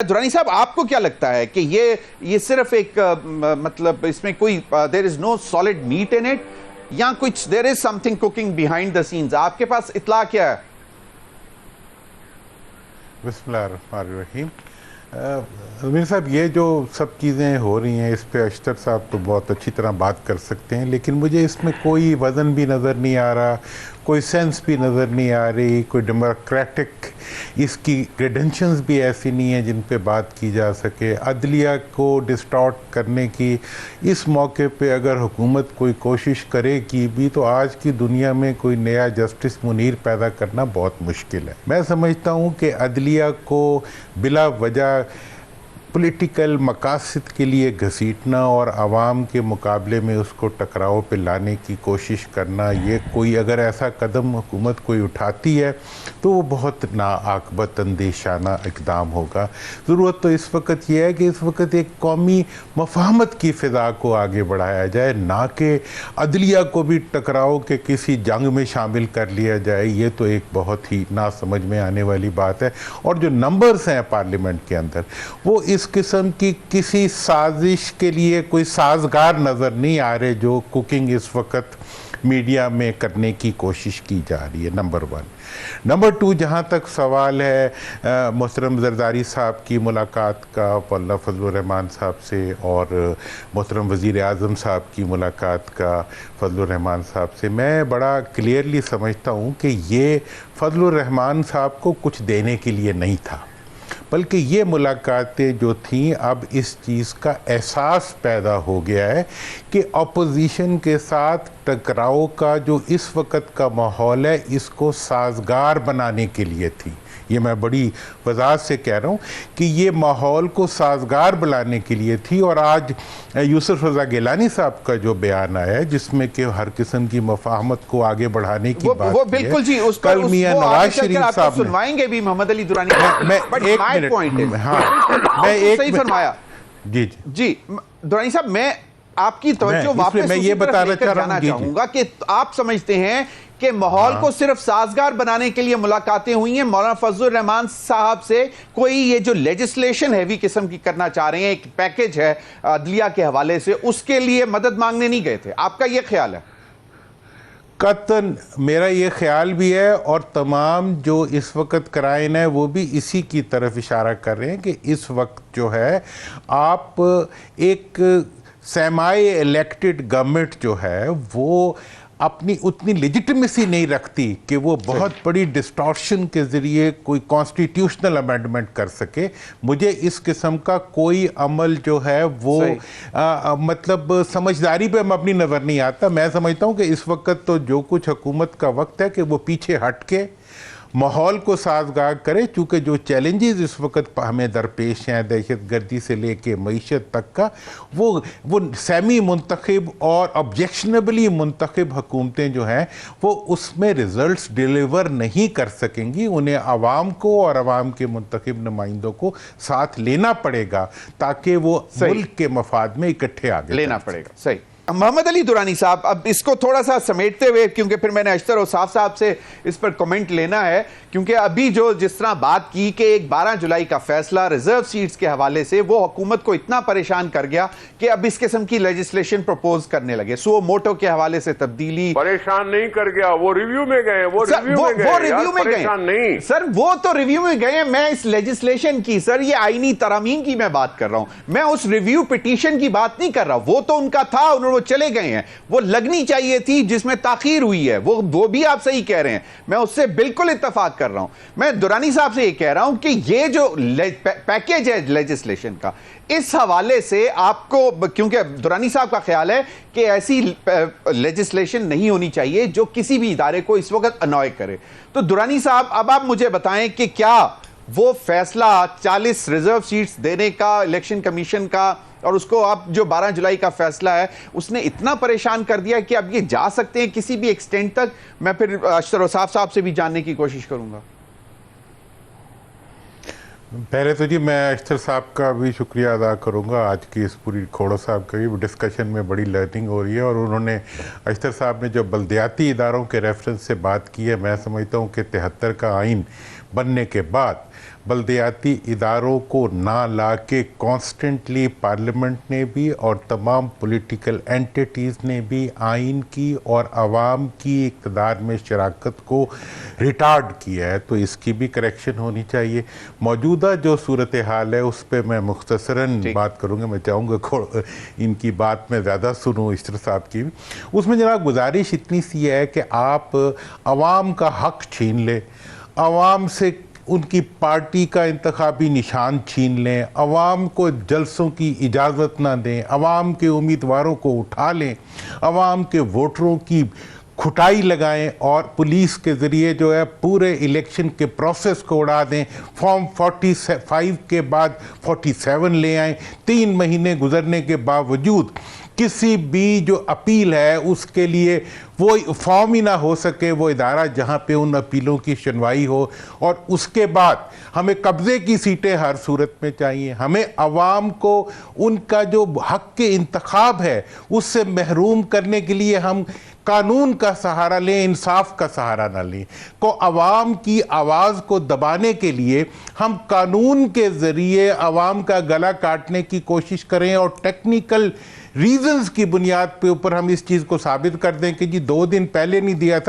दुरानी साहब, आपको क्या लगता है कि ये सिर्फ एक मतलब इसमें कोई there is no solid meat in it, या कुछ there is something cooking behind the scenes? आपके पास इत्तला क्या है? बिस्मिल्लाहिर्रहमानिर्रहीम। अमीर साहब, ये जो सब चीज़ें हो रही हैं इस पे अशतर साहब तो बहुत अच्छी तरह बात कर सकते हैं, लेकिन मुझे इसमें कोई वज़न भी नज़र नहीं आ रहा, कोई सेंस भी नज़र नहीं आ रही, कोई डेमोक्रेटिक इसकी क्रेडेंशियल्स भी ऐसी नहीं है जिन पे बात की जा सके। अदलिया को डिस्टॉर्ट करने की इस मौके पे अगर हुकूमत कोई कोशिश करेगी भी तो आज की दुनिया में कोई नया जस्टिस मुनीर पैदा करना बहुत मुश्किल है। मैं समझता हूँ कि अदलिया को बिला वजह पॉलिटिकल मकासद के लिए घसीटना और आवाम के मुकाबले में उसको टकराव पे लाने की कोशिश करना, ये कोई अगर ऐसा कदम हुकूमत कोई उठाती है तो वो बहुत नाआक़बत अंदेशाना इक़दाम होगा। ज़रूरत तो इस वक्त ये है कि इस वक्त एक कौमी मफाहमत की फ़िज़ा को आगे बढ़ाया जाए, ना कि अदलिया को भी टकराव के किसी जंग में शामिल कर लिया जाए। ये तो एक बहुत ही ना समझ में आने वाली बात है। और जो नंबर्स हैं पार्लियामेंट के अंदर, वो इस किस्म की किसी साजिश के लिए कोई साजगार नज़र नहीं आ रहे जो कुकिंग इस वक्त मीडिया में करने की कोशिश की जा रही है, नंबर वन। नंबर टू, जहाँ तक सवाल है मोहतरम जरदारी साहब की मुलाकात का मौलाना फजलुर रहमान साहब से और मोहतरम वज़ीर आज़म साहब की मुलाकात का फजलुर रहमान साहब से, मैं बड़ा क्लियरली समझता हूँ कि ये फजलुर रहमान साहब को कुछ देने के लिए नहीं था, बल्कि ये मुलाकातें जो थीं, अब इस चीज़ का एहसास पैदा हो गया है कि अपोजिशन के साथ टकराव का जो इस वक्त का माहौल है, इसको साजगार बनाने के लिए थी। ये मैं बड़ी वजाहत से कह रहा हूँ कि ये माहौल को साजगार बनाने के लिए थी। और आज यूसुफ रज़ा गिलानी साहब का जो बयान आया है जिसमें कि हर किस्म की मफाहमत को आगे बढ़ाने की बात वो बिल्कुल जी, कल मियां नवाज शरीफ साहब सुनवाएंगे भी मोहम्मद अली दुरानी। मैं एक मिनट, हाँ मैं एक सही फरमाया जी जी दुरानी साहब, मैं आपकी तवज्जो वापस मैं ये बताना चाहूंगा कि आप समझते हैं कि माहौल को सिर्फ साजगार बनाने के लिए मुलाकातें हुई हैं। मौलाना फजलुर रहमान साहब से कोई ये जो लेजिस्लेशन हैवी किस्म की करना चाह रहे हैं, एक पैकेज है अदलिया के हवाले से, उसके लिए मदद मांगने नहीं गए थे? आपका ये ख्याल है? कतन मेरा ये ख्याल भी है, और तमाम जो इस वक्त कराइन है वो भी इसी की तरफ इशारा कर रहे हैं कि इस वक्त जो है आप एक सेमाई इलेक्टेड गवर्नमेंट जो है वो अपनी उतनी लेजिटिमेसी नहीं रखती कि वो बहुत बड़ी डिस्टॉर्शन के ज़रिए कोई कॉन्स्टिट्यूशनल अमेंडमेंट कर सके। मुझे इस किस्म का कोई अमल जो है वो मतलब समझदारी पे अपनी नज़र नहीं आता। मैं समझता हूँ कि इस वक्त तो जो कुछ हुकूमत का वक्त है कि वो पीछे हट के माहौल को साजगार करे, चूँकि जो चैलेंजेस इस वक्त हमें दरपेश हैं, दहशत गर्दी से लेके मईशत तक का, वो सेमी मुंतखब और ऑब्जेक्शनेबली मुंतखब हुकूमतें जो हैं वो उसमें रिजल्ट्स डिलीवर नहीं कर सकेंगी। उन्हें आवाम को और आवाम के मुंतखब नुमाइंदों को साथ लेना पड़ेगा ताकि वो मुल्क के मफाद में इकट्ठे आगे लेना पड़ेगा। सही। मोहम्मद अली दुरानी साहब, अब इसको थोड़ा सा समेटते हुए, क्योंकि फिर मैंने अशतर औसाफ साहब से इस पर कमेंट लेना है, क्योंकि अभी जो जिस तरह बात की कि एक 12 जुलाई का फैसला रिजर्व सीट्स के हवाले से वो हुकूमत को इतना परेशान कर गया कि अब इस किस्म की लेजिस्लेशन प्रपोज करने लगे। सो मोटो के हवाले से तब्दीली परेशान नहीं कर गया, वो रिव्यू में गए, वो रिव्यू में गए नहीं सर, वो तो रिव्यू में गए। मैं इस लेजिस्लेशन की, सर ये आईनी तरामीम की मैं बात कर रहा हूं, मैं उस रिव्यू पिटीशन की बात नहीं कर रहा। वो तो उनका था, उन्होंने चले गए हैं, वो लगनी चाहिए थी जिसमें ताखीर हुई है, वो भी आप सही कह रहे हैं, मैं उससे बिल्कुल इत्तफाक कर रहा हूं। मैं दुरानी साहब से ये कह रहा हूं कि ये जो पैकेज है लेजिस्लेशन का, इस हवाले से आपको, क्योंकि दुरानी साहब का ख्याल है कि ऐसी लेजिस्लेशन नहीं होनी चाहिए जो किसी भी इदारे को इस वक्त अनॉय करे, तो दुरानी साहब अब आप मुझे बताएं कि क्या वो फैसला 40 रिजर्व सीट्स देने का इलेक्शन कमीशन का, और उसको अब जो 12 जुलाई का फैसला है उसने इतना परेशान कर दिया कि अब ये जा सकते हैं किसी भी एक्सटेंट तक? मैं फिर अशतर औसाफ साहब से भी जानने की कोशिश करूंगा। पहले तो जी मैं अशतर साहब का भी शुक्रिया अदा करूंगा। आज की इस पूरी खोड़ो साहब का भी डिस्कशन में बड़ी लर्निंग हो रही है, और उन्होंने अशतर साहब ने जो बल्दियाती इदारों के रेफरेंस से बात की है, मैं समझता हूँ कि 73 का आइन बनने के बाद بلدیاتی اداروں کو نہ لا کے کانسٹنٹلی پارلیمنٹ نے بھی اور تمام پولیٹیکل اینٹیٹیز نے بھی آئین کی اور عوام کی اقتدار میں شراکت کو ریٹارڈ کیا ہے، تو اس کی بھی کریکشن ہونی چاہیے۔ موجودہ جو صورتحال ہے اس پہ میں مختصراً بات کروں گا، میں چاہوں گا ان کی بات میں زیادہ سنوں اشتر صاحب کی بھی۔ اس میں جناب گزارش اتنی سی ہے کہ آپ عوام کا حق چھین لیں، عوام سے ان کی پارٹی کا انتخابی نشان چھین لیں، عوام کو جلسوں کی اجازت نہ دیں، عوام کے امیدواروں کو اٹھا لیں، عوام کے ووٹروں کی کھٹائی لگائیں اور پولیس کے ذریعے جو ہے پورے الیکشن کے پروسیس کو اڑا دیں، فارم 45 کے بعد 47 لے آئیں، 3 مہینے گزرنے کے باوجود کسی بھی جو اپیل ہے اس کے لیے وہ فارم ہی نہ ہو سکے، وہ ادارہ جہاں پہ ان اپیلوں کی سنوائی ہو، اور اس کے بعد ہمیں قبضے کی سیٹیں ہر صورت میں چاہیے۔ ہمیں عوام کو ان کا جو حق کے انتخاب ہے اس سے محروم کرنے کے لیے ہم قانون کا سہارا لیں، انصاف کا سہارا نہ لیں۔ کو عوام کی آواز کو دبانے کے لیے ہم قانون کے ذریعے عوام کا گلا کاٹنے کی کوشش کریں اور ٹیکنیکل ریزنز کی بنیاد پہ اوپر ہم اس چیز کو ثابت کر دیں کہ جی 2 دن پہلے نہیں دیا تھا،